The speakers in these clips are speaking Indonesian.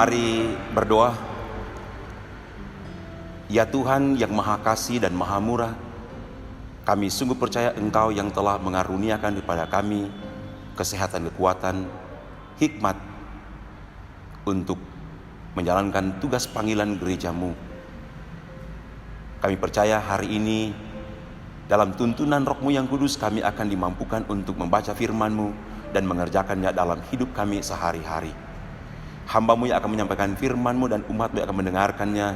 Mari berdoa. Ya Tuhan yang Maha Kasih dan Maha Murah, kami sungguh percaya Engkau yang telah mengaruniakan kepada kami kesehatan, kekuatan, hikmat untuk menjalankan tugas panggilan gereja-Mu. Kami percaya hari ini dalam tuntunan Roh-Mu yang kudus kami akan dimampukan untuk membaca firman-Mu dan mengerjakannya dalam hidup kami sehari-hari. Hamba-Mu yang akan menyampaikan firman-Mu dan umat-Mu yang akan mendengarkannya,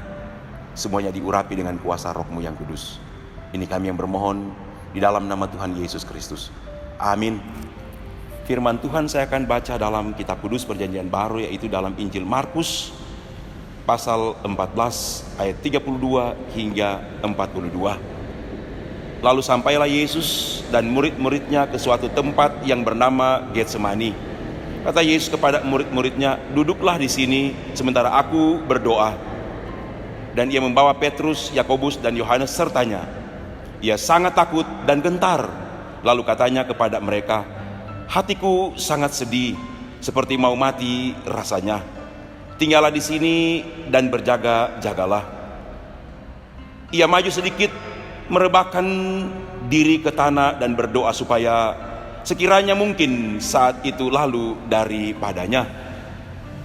semuanya diurapi dengan kuasa Roh-Mu yang kudus. Ini kami yang bermohon di dalam nama Tuhan Yesus Kristus. Amin. Firman Tuhan saya akan baca dalam kitab kudus perjanjian baru, yaitu dalam Injil Markus pasal 14 ayat 32 hingga 42. Lalu sampailah Yesus dan murid-muridnya ke suatu tempat yang bernama Getsemani. Kata Yesus kepada murid-muridnya, "Duduklah di sini sementara aku berdoa." Dan ia membawa Petrus, Yakobus dan Yohanes sertanya. Ia sangat takut dan gentar. Lalu katanya kepada mereka, "Hatiku sangat sedih, seperti mau mati rasanya. Tinggallah di sini dan berjaga-jagalah." Ia maju sedikit, merebahkan diri ke tanah dan berdoa supaya sekiranya mungkin saat itu lalu daripadanya.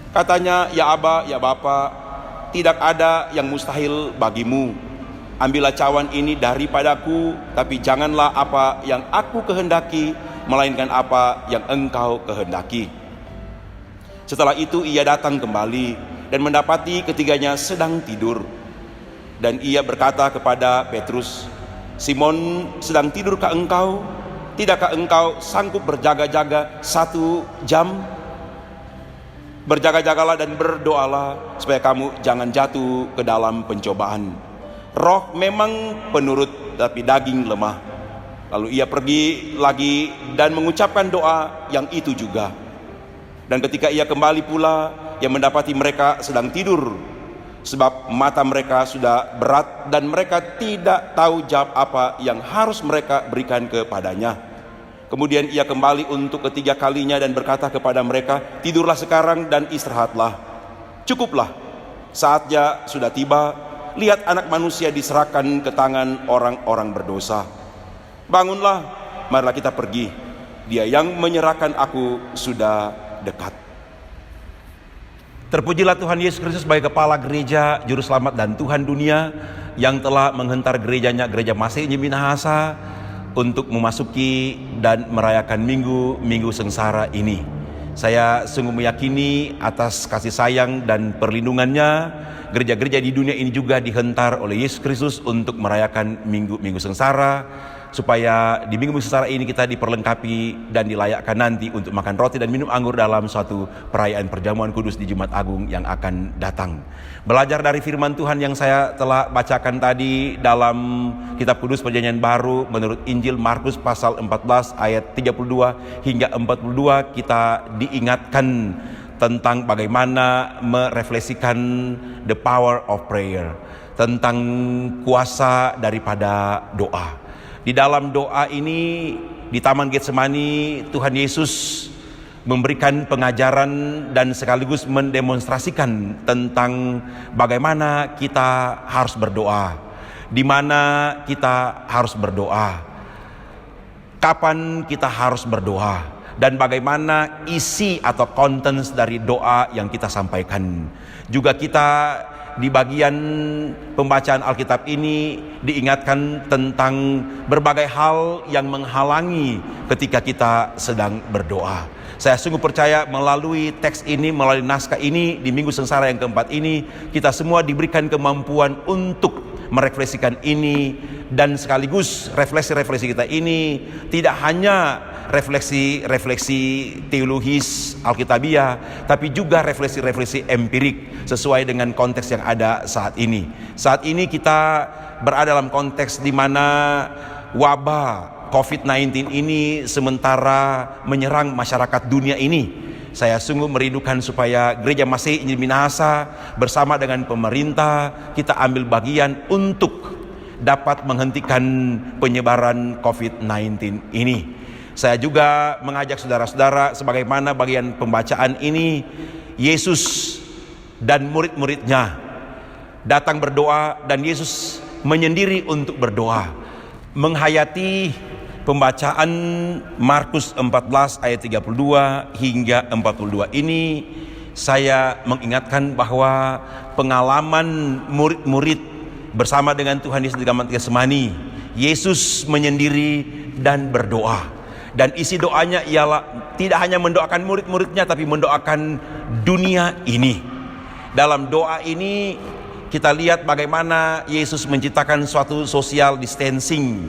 Katanya, "Ya Aba, ya Bapa, tidak ada yang mustahil bagimu. Ambillah cawan ini daripadaku, tapi janganlah apa yang aku kehendaki, melainkan apa yang Engkau kehendaki." Setelah itu ia datang kembali dan mendapati ketiganya sedang tidur. Dan ia berkata kepada Petrus, "Simon, sedang tidurkah engkau? Tidakkah engkau sanggup berjaga-jaga 1 jam? Berjaga-jagalah dan berdoalah supaya kamu jangan jatuh ke dalam pencobaan. Roh memang penurut, tapi daging lemah." Lalu ia pergi lagi dan mengucapkan doa yang itu juga. Dan ketika ia kembali pula, ia mendapati mereka sedang tidur, sebab mata mereka sudah berat dan mereka tidak tahu jawab apa yang harus mereka berikan kepadanya. Kemudian ia kembali untuk ketiga kalinya dan berkata kepada mereka, "Tidurlah sekarang dan istirahatlah. Cukuplah, saatnya sudah tiba. Lihat, Anak Manusia diserahkan ke tangan orang-orang berdosa. Bangunlah, marilah kita pergi. Dia yang menyerahkan aku sudah dekat." Terpujilah Tuhan Yesus Kristus sebagai Kepala Gereja, Juru Selamat dan Tuhan dunia, yang telah menghentar gerejanya, Gereja Masih Minahasa, untuk memasuki dan merayakan minggu sengsara ini. Saya sungguh meyakini atas kasih sayang dan perlindungannya, gereja-gereja di dunia ini juga dihentar oleh Yesus Kristus untuk merayakan minggu sengsara, supaya di minggu sengsara ini kita diperlengkapi dan dilayakkan nanti untuk makan roti dan minum anggur dalam suatu perayaan perjamuan kudus di Jumat Agung yang akan datang. Belajar dari firman Tuhan yang saya telah bacakan tadi dalam kitab kudus perjanjian baru menurut Injil Markus pasal 14 ayat 32 hingga 42, kita diingatkan tentang bagaimana merefleksikan the power of prayer, tentang kuasa daripada doa. Di dalam doa ini, di Taman Getsemani, Tuhan Yesus memberikan pengajaran dan sekaligus mendemonstrasikan tentang bagaimana kita harus berdoa, di mana kita harus berdoa, kapan kita harus berdoa, dan bagaimana isi atau contents dari doa yang kita sampaikan. Juga kita di bagian pembacaan Alkitab ini diingatkan tentang berbagai hal yang menghalangi ketika kita sedang berdoa. Saya sungguh percaya melalui teks ini, melalui naskah ini, di minggu sengsara yang keempat ini, kita semua diberikan kemampuan untuk merefleksikan ini, dan sekaligus refleksi-refleksi kita ini tidak hanya refleksi teologis Alkitabiah, tapi juga refleksi empirik sesuai dengan konteks yang ada saat ini. Saat ini kita berada dalam konteks di mana wabah COVID-19 ini sementara menyerang masyarakat dunia ini. Saya sungguh merindukan supaya Gereja Masih Minahasa bersama dengan pemerintah kita ambil bagian untuk dapat menghentikan penyebaran COVID-19 ini. Saya juga mengajak saudara-saudara, sebagaimana bagian pembacaan ini, Yesus dan murid-muridnya datang berdoa, dan Yesus menyendiri untuk berdoa. Menghayati pembacaan Markus 14 ayat 32 hingga 42 ini, saya mengingatkan bahwa pengalaman murid-murid bersama dengan Tuhan Yesus di Taman Getsemani, Yesus menyendiri dan berdoa. Dan isi doanya ialah tidak hanya mendoakan murid-muridnya, tapi mendoakan dunia ini. Dalam doa ini kita lihat bagaimana Yesus menciptakan suatu social distancing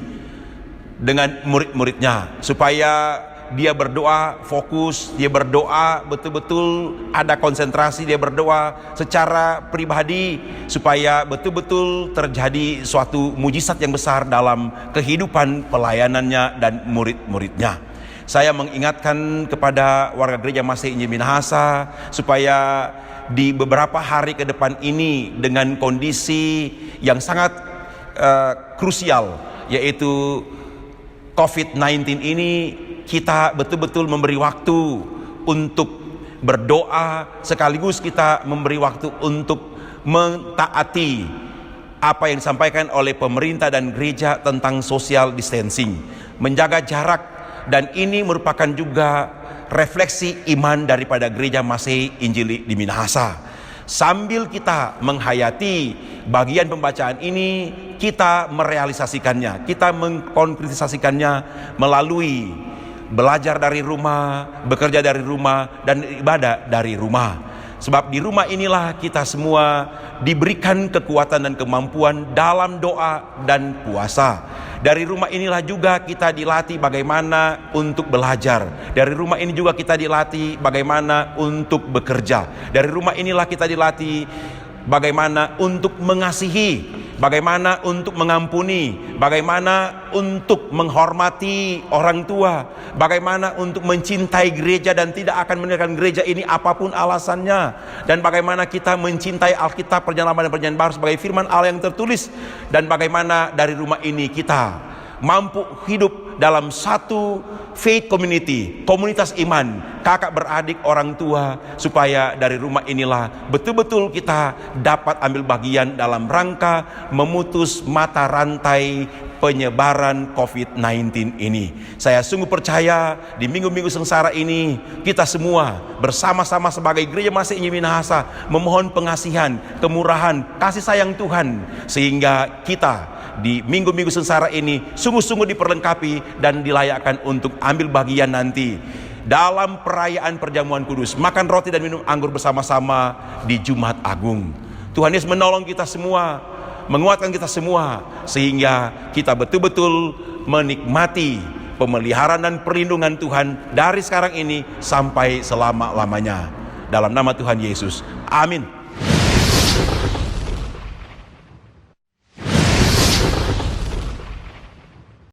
dengan murid-muridnya, supaya dia berdoa fokus, dia berdoa betul-betul ada konsentrasi, dia berdoa secara pribadi supaya betul-betul terjadi suatu mujizat yang besar dalam kehidupan pelayanannya dan murid-muridnya. Saya mengingatkan kepada warga gereja Masih Injil Minahasa supaya di beberapa hari ke depan ini, dengan kondisi yang sangat krusial, yaitu COVID-19 ini, kita betul-betul memberi waktu untuk berdoa, sekaligus kita memberi waktu untuk mentaati apa yang disampaikan oleh pemerintah dan gereja tentang social distancing, menjaga jarak. Dan ini merupakan juga refleksi iman daripada gereja Masih Injil di Minahasa. Sambil kita menghayati bagian pembacaan ini, kita merealisasikannya, kita mengkonkretisasikannya melalui belajar dari rumah, bekerja dari rumah, dan ibadah dari rumah. Sebab di rumah inilah kita semua diberikan kekuatan dan kemampuan dalam doa dan puasa. Dari rumah inilah juga kita dilatih bagaimana untuk belajar. Dari rumah ini juga kita dilatih bagaimana untuk bekerja. Dari rumah inilah kita dilatih bagaimana untuk mengasihi, bagaimana untuk mengampuni, bagaimana untuk menghormati orang tua, bagaimana untuk mencintai gereja dan tidak akan meninggalkan gereja ini apapun alasannya, dan bagaimana kita mencintai Alkitab, Perjanjian Lama dan Perjanjian Baru sebagai firman Allah yang tertulis, dan bagaimana dari rumah ini kita mampu hidup dalam satu faith community, komunitas iman, kakak beradik, orang tua, supaya dari rumah inilah betul-betul kita dapat ambil bagian dalam rangka memutus mata rantai penyebaran COVID-19 ini. Saya sungguh percaya di minggu-minggu sengsara ini, kita semua bersama-sama sebagai gereja Masih Injil Minahasa memohon pengasihan, kemurahan, kasih sayang Tuhan, sehingga kita di minggu-minggu sengsara ini sungguh-sungguh diperlengkapi dan dilayakkan untuk ambil bagian nanti dalam perayaan perjamuan kudus, makan roti dan minum anggur bersama-sama di Jumat Agung. Tuhan Yesus menolong kita semua, menguatkan kita semua, sehingga kita betul-betul menikmati pemeliharaan dan perlindungan Tuhan dari sekarang ini sampai selama-lamanya. Dalam nama Tuhan Yesus, amin.